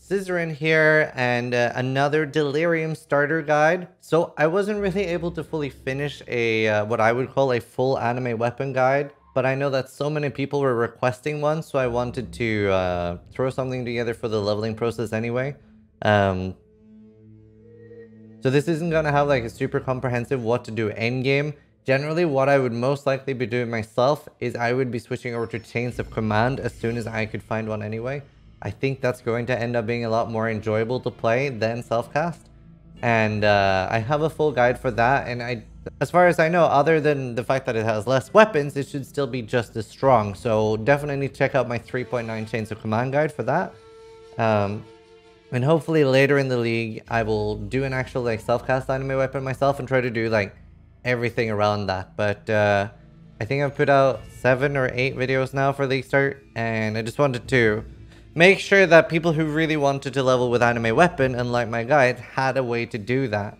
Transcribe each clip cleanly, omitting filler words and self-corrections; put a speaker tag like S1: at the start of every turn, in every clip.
S1: Zizaran here, and another Delirium starter guide. So I wasn't really able to fully finish a what I would call a full Animate Weapon guide, but I know that so many people were requesting one, so I wanted to throw something together for the leveling process anyway. So this isn't gonna have like a super comprehensive what to do endgame. Generally, what I would most likely be doing myself is I would be switching over to chains of command as soon as I could find one anyway. I think that's going to end up being a lot more enjoyable to play than self-cast. And I have a full guide for that, and as far as I know, other than the fact that it has less weapons, it should still be just as strong. So definitely check out my 3.9 chains of command guide for that. And hopefully later in the league, I will do an actual like self-cast anime weapon myself and try to do like everything around that. But I think I've put out 7 or 8 videos now for League Start, and I just wanted to make sure that people who really wanted to level with Animate Weapon, unlike my guide, had a way to do that.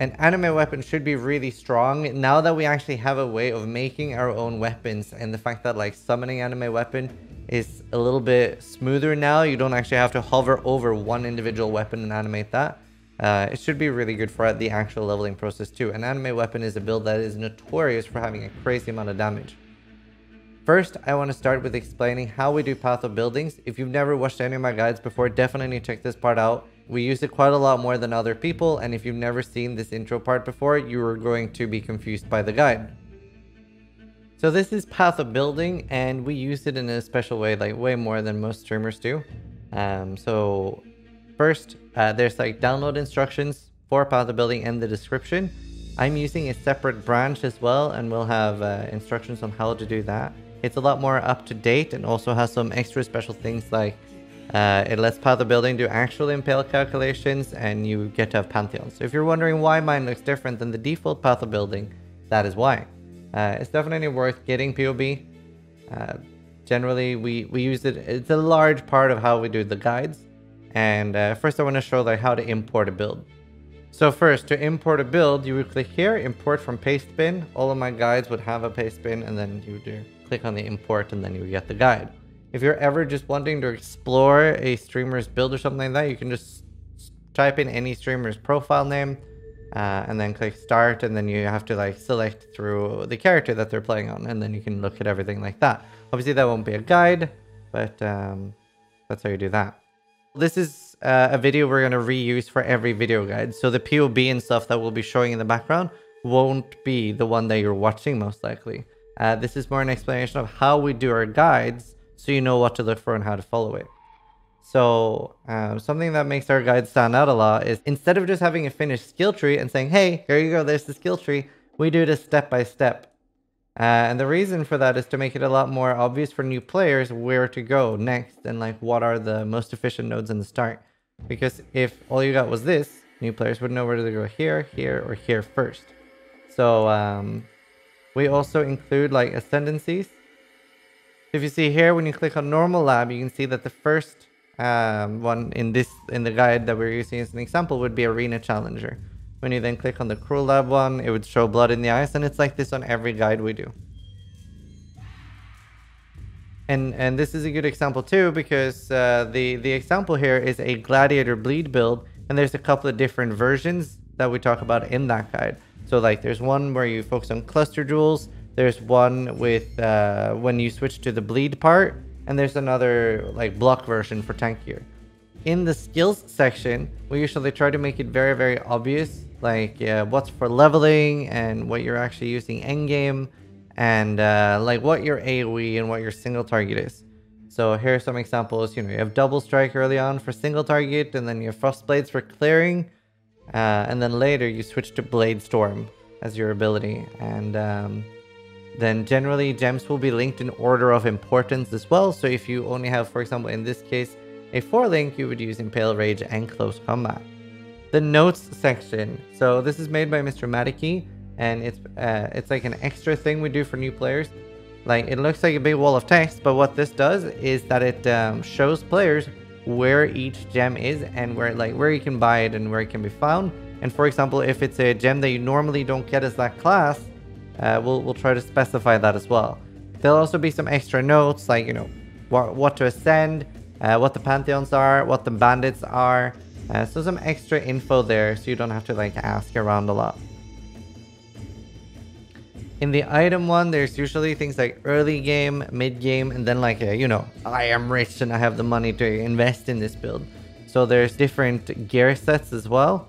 S1: And Animate Weapon should be really strong now that we actually have a way of making our own weapons, and the fact that like summoning Animate Weapon is a little bit smoother now. You don't actually have to hover over one individual weapon and animate that. It should be really good for the actual leveling process too. An Animate Weapon is a build that is notorious for having a crazy amount of damage. First, I want to start with explaining how we do Path of Buildings. If you've never watched any of my guides before, definitely check this part out. We use it quite a lot more than other people, and if you've never seen this intro part before, you are going to be confused by the guide. So this is Path of Building, and we use it in a special way, like way more than most streamers do. So first, there's like download instructions for Path of Building and the description. I'm using a separate branch as well, and we'll have instructions on how to do that. It's a lot more up to date and also has some extra special things like it lets Path of Building do actual impale calculations, and you get to have Pantheon. So if you're wondering why mine looks different than the default Path of Building, that is why. It's definitely worth getting POB. Generally, we use it. It's a large part of how we do the guides. And first I want to show like how to import a build. So first, to import a build, you would click here, import from paste bin. All of my guides would have a paste bin, and then you would click on the import, and then you get the guide. If you're ever just wanting to explore a streamer's build or something like that, you can just type in any streamer's profile name, and then click start, and then you have to like select through the character that they're playing on, and then you can look at everything like that. Obviously that won't be a guide, but that's how you do that. This is a video we're going to reuse for every video guide, so the POB and stuff that we'll be showing in the background won't be the one that you're watching most likely. This is more an explanation of how we do our guides, so you know what to look for and how to follow it. So something that makes our guide stand out a lot is instead of just having a finished skill tree and saying, hey, here you go, there's the skill tree, we do this step by step. And the reason for that is to make it a lot more obvious for new players where to go next and like what are the most efficient nodes in the start. Because if all you got was this, new players would know where to go here, here, or here first. So we also include like ascendancies. If you see here, when you click on normal lab, you can see that the first one in the guide that we're using as an example would be Arena Challenger. When you then click on the Cruel Lab one, it would show Blood in the Eyes, and it's like this on every guide we do. And this is a good example too, because the example here is a Gladiator Bleed build, and there's a couple of different versions that we talk about in that guide. So like there's one where you focus on cluster jewels, there's one with when you switch to the bleed part, and there's another like block version for tankier. In the skills section, we usually try to make it very, very obvious, like what's for leveling and what you're actually using endgame, and like what your AoE and what your single target is. So here are some examples. You know, you have double strike early on for single target, and then you have frost blades for clearing, and then later you switch to blade storm as your ability. And then generally gems will be linked in order of importance as well. So if you only have, for example, in this case, a 4 link, you would use Impale, Rage, and Close Combat. The notes section. So this is made by Mr. Madiki, and it's like an extra thing we do for new players. Like it looks like a big wall of text, but what this does is that it shows players where each gem is and where you can buy it and where it can be found. And for example, if it's a gem that you normally don't get as that class, we'll try to specify that as well. There'll also be some extra notes like, you know, what to ascend, what the Pantheons are, what the Bandits are. So some extra info there so you don't have to like ask around a lot. In the item one, there's usually things like early game, mid game, and then like, you know, I am rich and I have the money to invest in this build. So there's different gear sets as well.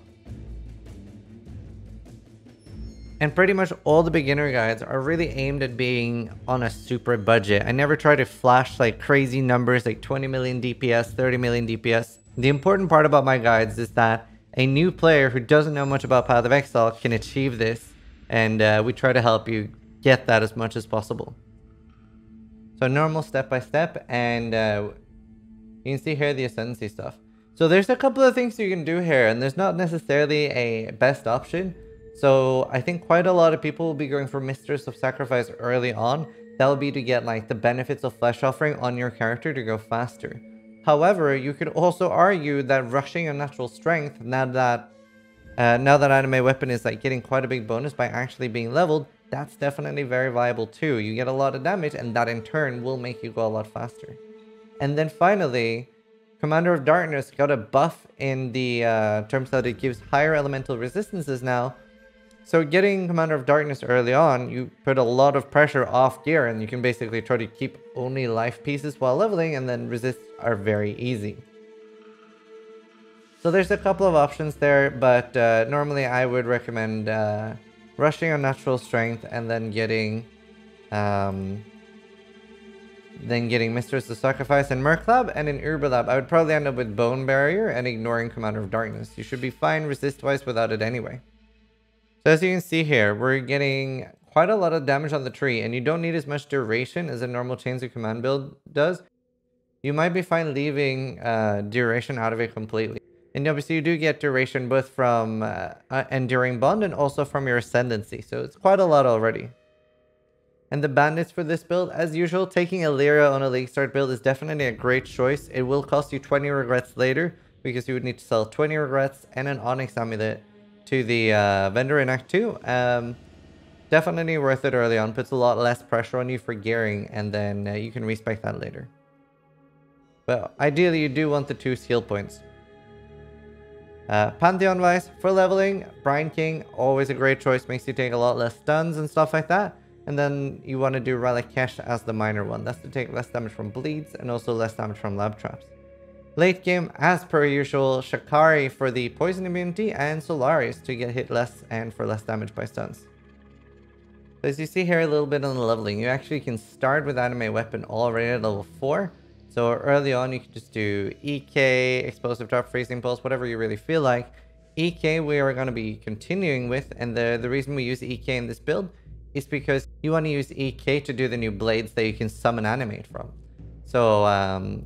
S1: And pretty much all the beginner guides are really aimed at being on a super budget. I never try to flash like crazy numbers like 20 million DPS, 30 million DPS. The important part about my guides is that a new player who doesn't know much about Path of Exile can achieve this. And we try to help you get that as much as possible. So normal step by step, and you can see here the Ascendancy stuff. So there's a couple of things you can do here, and there's not necessarily a best option. So I think quite a lot of people will be going for Mistress of Sacrifice early on. That will be to get like the benefits of Flesh Offering on your character to go faster. However, you could also argue that rushing Unnatural Strength, now that Animate Weapon is like getting quite a big bonus by actually being leveled, that's definitely very viable too. You get a lot of damage, and that in turn will make you go a lot faster. And then finally, Commander of Darkness got a buff in the terms that it gives higher elemental resistances now. So getting Commander of Darkness early on, you put a lot of pressure off gear, and you can basically try to keep only life pieces while leveling, and then resists are very easy. So there's a couple of options there, but normally I would recommend rushing on Natural Strength and then getting Mistress of Sacrifice and Merklab, and in Uberlab I would probably end up with Bone Barrier and ignoring Commander of Darkness. You should be fine resist-wise without it anyway. So as you can see here, we're getting quite a lot of damage on the tree, and you don't need as much duration as a normal Chains of Command build does. You might be fine leaving duration out of it completely. And obviously you do get duration both from Enduring Bond and also from your Ascendancy, so it's quite a lot already. And the Bandits for this build, as usual, taking Illyria on a League Start build is definitely a great choice. It will cost you 20 regrets later, because you would need to sell 20 regrets and an Onyx Amulet to the vendor in Act 2. Definitely worth it early on, puts a lot less pressure on you for gearing, and then you can respec that later. But ideally you do want the 2 skill points. Pantheon wise, for leveling, Brine King, always a great choice, makes you take a lot less stuns and stuff like that. And then you want to do Relic Kesh as the minor one, that's to take less damage from bleeds and also less damage from lab traps. Late game, as per usual, Shikari for the poison immunity and Solaris to get hit less and for less damage by stuns. So as you see here a little bit on the leveling, you actually can start with Animate Weapon already at level 4. So early on you can just do EK, Explosive Drop, Freezing Pulse, whatever you really feel like. EK we are going to be continuing with, and the reason we use EK in this build is because you want to use EK to do the new blades that you can summon Animate from. So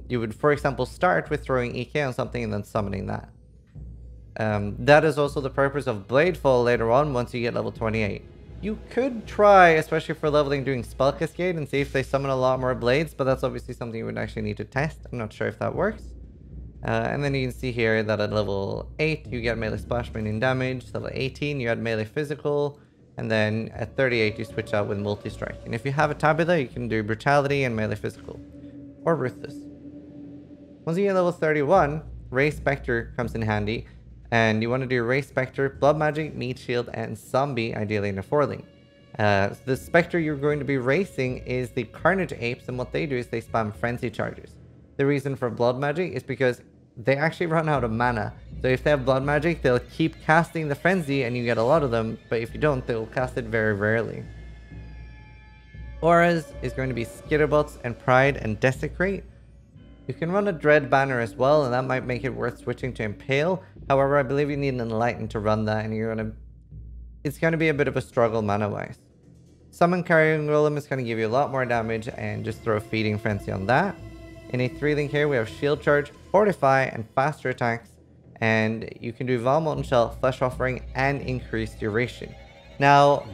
S1: you would, for example, start with throwing EK on something and then summoning that. That is also the purpose of Bladefall later on once you get level 28. You could try, especially for leveling, doing Spell Cascade and see if they summon a lot more blades, but that's obviously something you would actually need to test. I'm not sure if that works. And then you can see here that at level 8 you get melee splash meaning damage, level 18 you add melee physical, and then at 38 you switch out with multi-strike. And if you have a Tabula, you can do brutality and melee physical. Or Ruthless. Once you get level 31, Ray Spectre comes in handy, and you want to do Ray Spectre, Blood Magic, Meat Shield, and Zombie, ideally in a 4-link. The Spectre you're going to be racing is the Carnage Apes, and what they do is they spam Frenzy Charges. The reason for Blood Magic is because they actually run out of mana. So if they have Blood Magic, they'll keep casting the Frenzy, and you get a lot of them, but if you don't, they'll cast it very rarely. Auras is going to be Skitterbots and Pride and Desecrate. You can run a Dread Banner as well, and that might make it worth switching to Impale. However, I believe you need an Enlighten to run that, and it's going to be a bit of a struggle mana-wise. Summon Carrying Golem is going to give you a lot more damage, and just throw Feeding Frenzy on that. In a 3-link here, we have Shield Charge, Fortify, and faster attacks, and you can do Val Molten Shell, Flesh Offering, and increased duration. Now,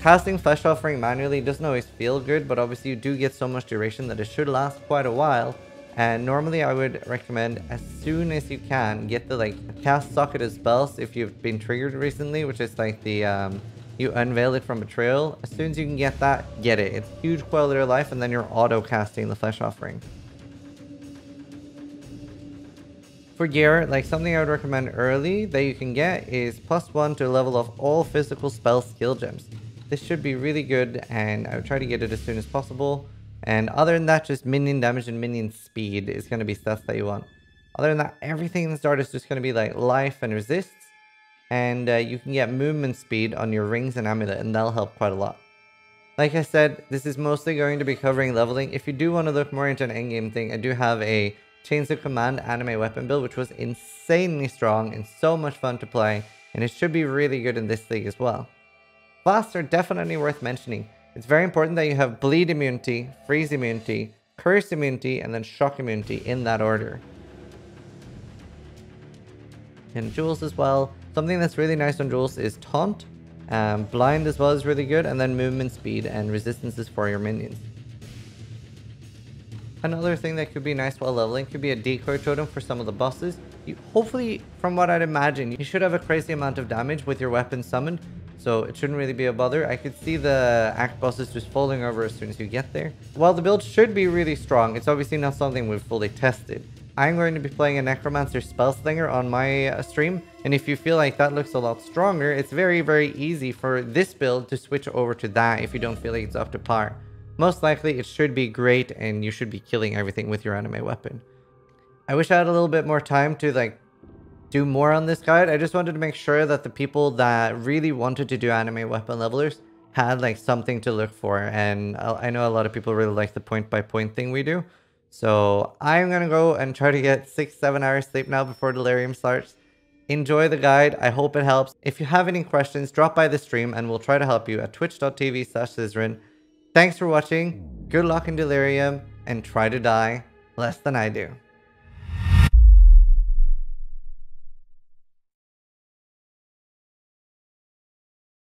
S1: casting Flesh Offering manually doesn't always feel good, but obviously you do get so much duration that it should last quite a while. And normally I would recommend, as soon as you can, get the cast socketed spells if you've been triggered recently, which is like the you unveil it from Betrayal. As soon as you can get that, get it. It's huge quality of life, and then you're auto casting the Flesh Offering. For gear, like something I would recommend early that you can get is +1 to level of all physical spell skill gems. This should be really good, and I would try to get it as soon as possible. And other than that, just minion damage and minion speed is going to be stats that you want. Other than that, everything in the start is just going to be like life and resists. And you can get movement speed on your rings and amulet, and that'll help quite a lot. Like I said, this is mostly going to be covering leveling. If you do want to look more into an endgame thing, I do have a Chains of Command Animate Weapon build, which was insanely strong and so much fun to play, and it should be really good in this league as well. Blasts are definitely worth mentioning. It's very important that you have Bleed immunity, Freeze immunity, Curse immunity, and then Shock immunity in that order. And Jewels as well. Something that's really nice on Jewels is Taunt. Blind as well is really good, and then movement speed and resistances for your minions. Another thing that could be nice while leveling could be a decoy totem for some of the bosses. Hopefully, from what I'd imagine, you should have a crazy amount of damage with your weapon summoned, so it shouldn't really be a bother. I could see the act bosses just falling over as soon as you get there. While the build should be really strong, it's obviously not something we've fully tested. I'm going to be playing a Necromancer Spellslinger on my stream, and if you feel like that looks a lot stronger, it's very, very easy for this build to switch over to that if you don't feel like it's up to par. Most likely, it should be great, and you should be killing everything with your Animate Weapon. I wish I had a little bit more time to do more on this guide. I just wanted to make sure that the people that really wanted to do Animate Weapon levelers had something to look for, and I know a lot of people really like the point-by-point thing we do. So I'm gonna go and try to get 6-7 hours sleep now before Delirium starts. Enjoy the guide. I hope it helps. If you have any questions, drop by the stream and we'll try to help you at twitch.tv/Zizaran. Thanks for watching. Good luck in Delirium and try to die less than I do.